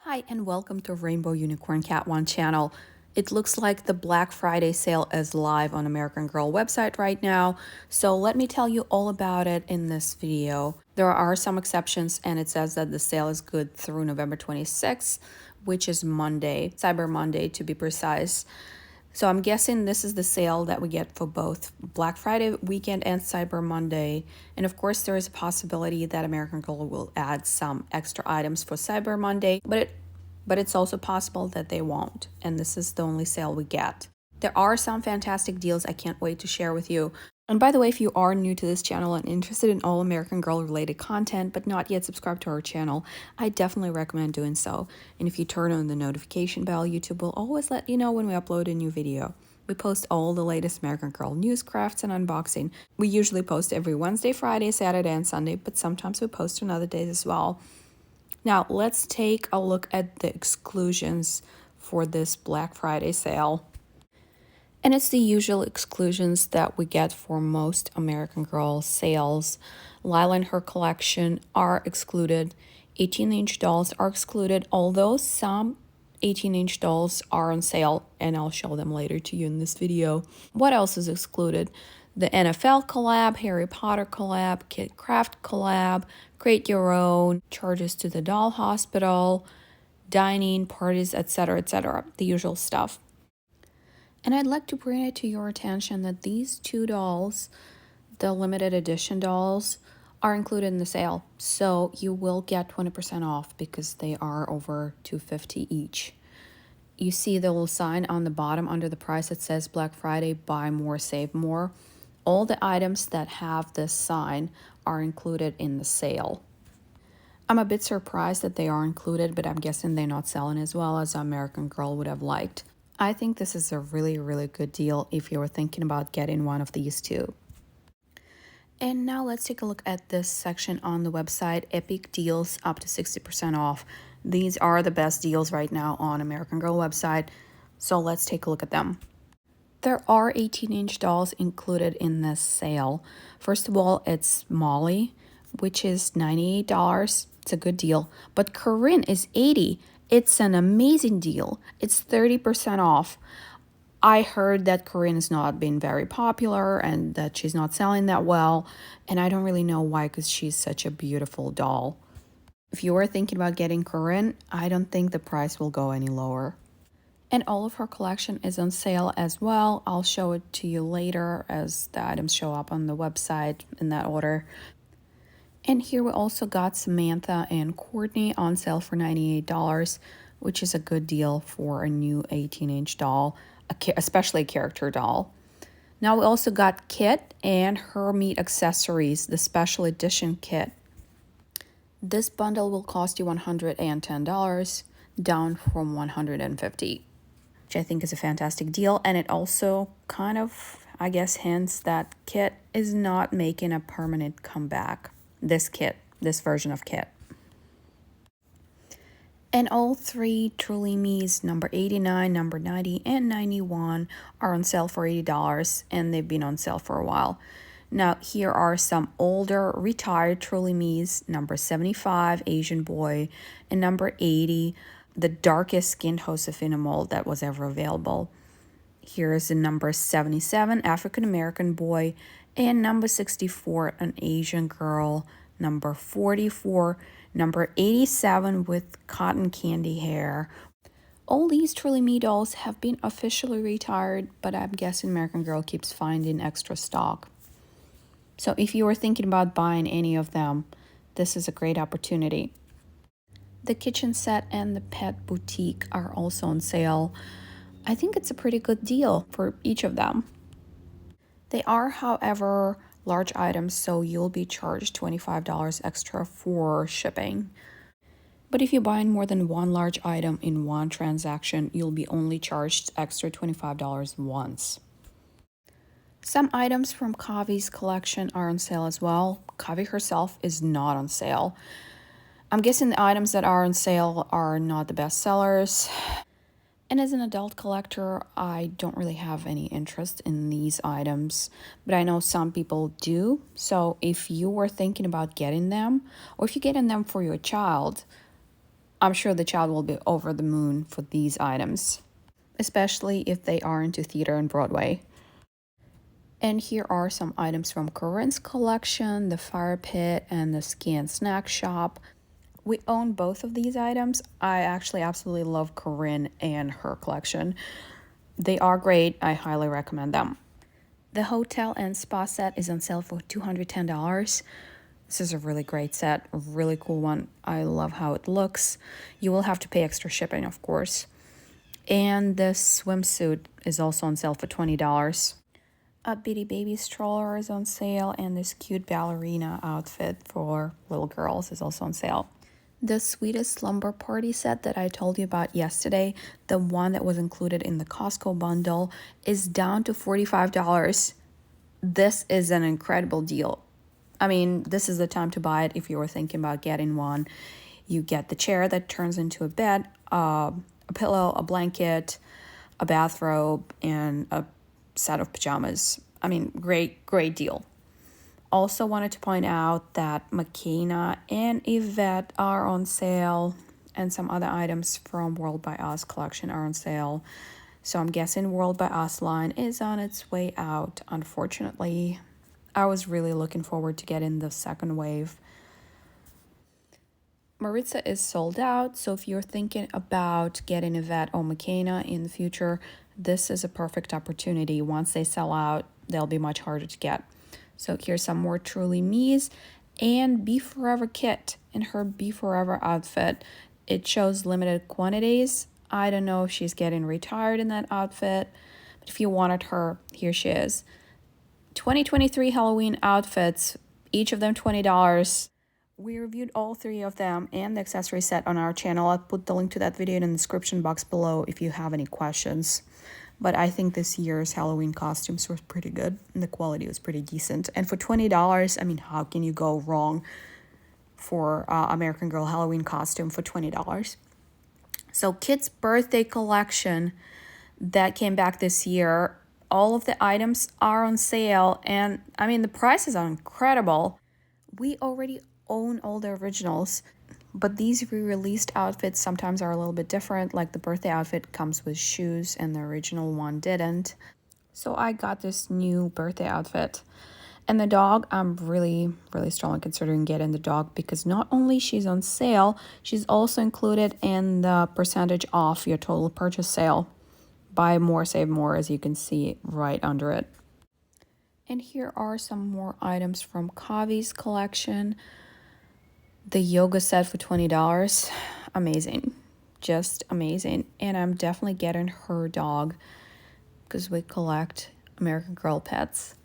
Hi and welcome to Rainbow Unicorn Cat One channel. It looks like the Black Friday sale is live on American Girl website right now, so let me tell you all about it in this video. There are some exceptions and it says that the sale is good through November 26th, which is Monday, Cyber Monday to be precise. So I'm guessing this is the sale that we get for both Black Friday weekend and Cyber Monday. And of course, there is a possibility that American Girl will add some extra items for Cyber Monday, but it's also possible that they won't. And this is the only sale we get. There are some fantastic deals I can't wait to share with you. And by the way, if you are new to this channel and interested in all American Girl related content but not yet subscribed to our channel, I definitely recommend doing so. And if you turn on the notification bell, YouTube will always let you know when we upload a new video. We post all the latest American Girl news, crafts, and unboxing. We usually post every Wednesday, Friday, Saturday, and Sunday, but sometimes we post on other days as well. Now, let's take a look at the exclusions for this Black Friday sale. And it's the usual exclusions that we get for most American Girl sales. Lila and her collection are excluded. 18-inch dolls are excluded, although some 18-inch dolls are on sale, and I'll show them later to you in this video. What else is excluded? The NFL collab, Harry Potter collab, Kid Craft collab, Create Your Own, charges to the doll hospital, dining, parties, etc., etc., the usual stuff. And I'd like to bring it to your attention that these two dolls, the limited edition dolls, are included in the sale. So you will get 20% off because they are over $250 each. You see the little sign on the bottom under the price that says Black Friday, buy more, save more. All the items that have this sign are included in the sale. I'm a bit surprised that they are included, but I'm guessing they're not selling as well as American Girl would have liked. I think this is a really, really good deal if you were thinking about getting one of these two. And now let's take a look at this section on the website, Epic Deals up to 60% off. These are the best deals right now on American Girl website, so let's take a look at them. There are 18-inch dolls included in this sale. First of all, it's Molly, which is $98. It's a good deal. But Corinne is $80. It's an amazing deal. It's 30% off. I heard that Corinne has not been very popular and that she's not selling that well. And I don't really know why, because she's such a beautiful doll. If you are thinking about getting Corinne, I don't think the price will go any lower. And all of her collection is on sale as well. I'll show it to you later as the items show up on the website in that order. And here we also got Samantha and Courtney on sale for $98, which is a good deal for a new 18-inch doll, especially a character doll. Now we also got Kit and her meat accessories, the special edition kit. This bundle will cost you $110, down from $150, which I think is a fantastic deal. And it also kind of, I guess, hints that Kit is not making a permanent comeback. This version of Kit. And all three Truly Me's, number 89, number 90, and 91, are on sale for $80, and they've been on sale for a while. Now, here are some older, retired Truly Me's, number 75, Asian Boy, and number 80, the darkest skinned Josefina mold that was ever available. Here is the number 77, African American Boy, and number 64, an Asian girl, number 44, number 87 with cotton candy hair. All these Truly Me dolls have been officially retired, but I'm guessing American Girl keeps finding extra stock. So if you are thinking about buying any of them, this is a great opportunity. The kitchen set and the pet boutique are also on sale. I think it's a pretty good deal for each of them. They are, however, large items, so you'll be charged $25 extra for shipping. But if you buy more than one large item in one transaction, you'll be only charged extra $25 once. Some items from Kavi's collection are on sale as well. Kavi herself is not on sale. I'm guessing the items that are on sale are not the best sellers. And as an adult collector, I don't really have any interest in these items, but I know some people do. So if you were thinking about getting them, or if you're getting them for your child, I'm sure the child will be over the moon for these items, especially if they are into theater and Broadway. And here are some items from Corinne's collection, the fire pit and the ski and snack shop. We own both of these items. I actually absolutely love Corinne and her collection. They are great. I highly recommend them. The hotel and spa set is on sale for $210. This is a really great set, a really cool one. I love how it looks. You will have to pay extra shipping, of course. And the swimsuit is also on sale for $20. A Bitty Baby stroller is on sale, and this cute ballerina outfit for little girls is also on sale. The Sweetest Slumber Party set that I told you about yesterday, the one that was included in the Costco bundle, is down to $45. This is an incredible deal. I mean, this is the time to buy it if you were thinking about getting one. You get the chair that turns into a bed, a pillow, a blanket, a bathrobe, and a set of pajamas. I mean, great deal. Also wanted to point out that McKenna and Yvette are on sale, and some other items from World by Us collection are on sale. So I'm guessing World by Us line is on its way out, unfortunately. I was really looking forward to getting the second wave. Maritza is sold out, so if you're thinking about getting Yvette or McKenna in the future, this is a perfect opportunity. Once they sell out, they'll be much harder to get. So here's some more Truly Me's and Be Forever Kit in her Be Forever outfit. It shows limited quantities. I don't know if she's getting retired in that outfit, but if you wanted her, here she is. 2023 Halloween outfits, each of them $20. We reviewed all three of them and the accessory set on our channel. I'll put the link to that video in the description box below if you have any questions. But I think this year's Halloween costumes were pretty good and the quality was pretty decent. And for $20, I mean, how can you go wrong for American Girl Halloween costume for $20? So Kit's birthday collection that came back this year, all of the items are on sale, and I mean, the prices are incredible. We already own all the originals, but these re-released outfits sometimes are a little bit different. Like the birthday outfit comes with shoes and the original one didn't. So I got this new birthday outfit. And the dog, I'm really strongly considering getting the dog because not only she's on sale, she's also included in the percentage off your total purchase sale. Buy more, save more, as you can see right under it. And here are some more items from Kavi's collection. The yoga set for $20. Amazing. Just amazing. And I'm definitely getting her dog because we collect American Girl pets.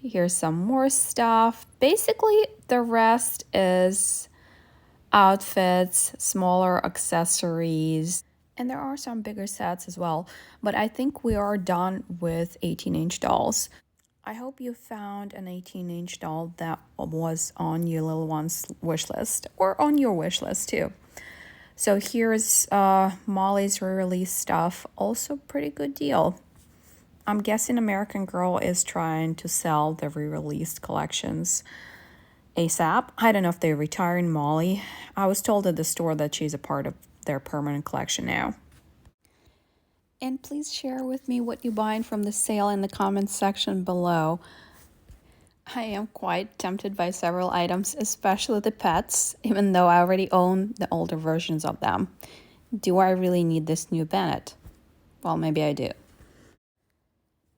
Here's some more stuff. Basically, the rest is outfits, smaller accessories, and there are some bigger sets as well. But I think we are done with 18-inch dolls. I hope you found an 18-inch doll that was on your little one's wish list or on your wish list too. So here's Molly's re-release stuff. Also pretty good deal. I'm guessing American Girl is trying to sell the re-released collections ASAP. I don't know if they're retiring Molly. I was told at the store that she's a part of their permanent collection now. And please share with me what you're buying from the sale in the comments section below. I am quite tempted by several items, especially the pets, even though I already own the older versions of them. Do I really need this new Bennett? Well, maybe I do.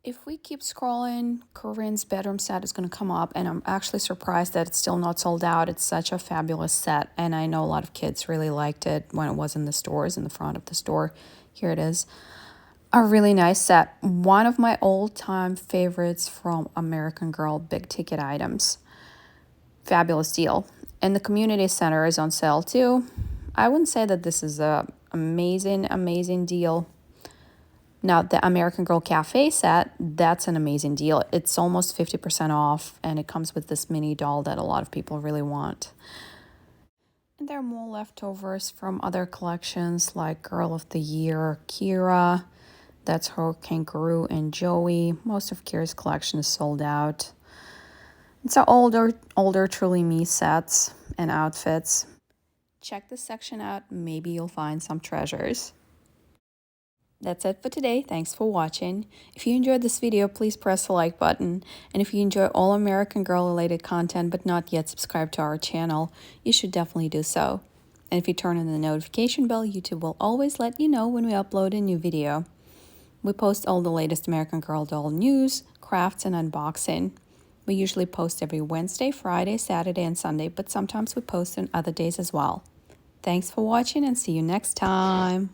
If we keep scrolling, Corinne's bedroom set is going to come up, and I'm actually surprised that it's still not sold out. It's such a fabulous set, and I know a lot of kids really liked it when it was in the stores, in the front of the store. Here it is. A really nice set. One of my all-time favorites from American Girl big ticket items. Fabulous deal. And the community center is on sale too. I wouldn't say that this is a amazing deal. Now, the American Girl Cafe set, that's an amazing deal. It's almost 50% off, and it comes with this mini doll that a lot of people really want. And there are more leftovers from other collections, like Girl of the Year, Kira. That's her Kangaroo and Joey. Most of Kira's collection is sold out. It's our older Truly Me sets and outfits. Check this section out, maybe you'll find some treasures. That's it for today. Thanks for watching. If you enjoyed this video, please press the like button. And if you enjoy all American Girl related content but not yet subscribed to our channel, you should definitely do so. And if you turn on the notification bell, YouTube will always let you know when we upload a new video. We post all the latest American Girl doll news, crafts, and unboxing. We usually post every Wednesday, Friday, Saturday, and Sunday, but sometimes we post on other days as well. Thanks for watching and see you next time.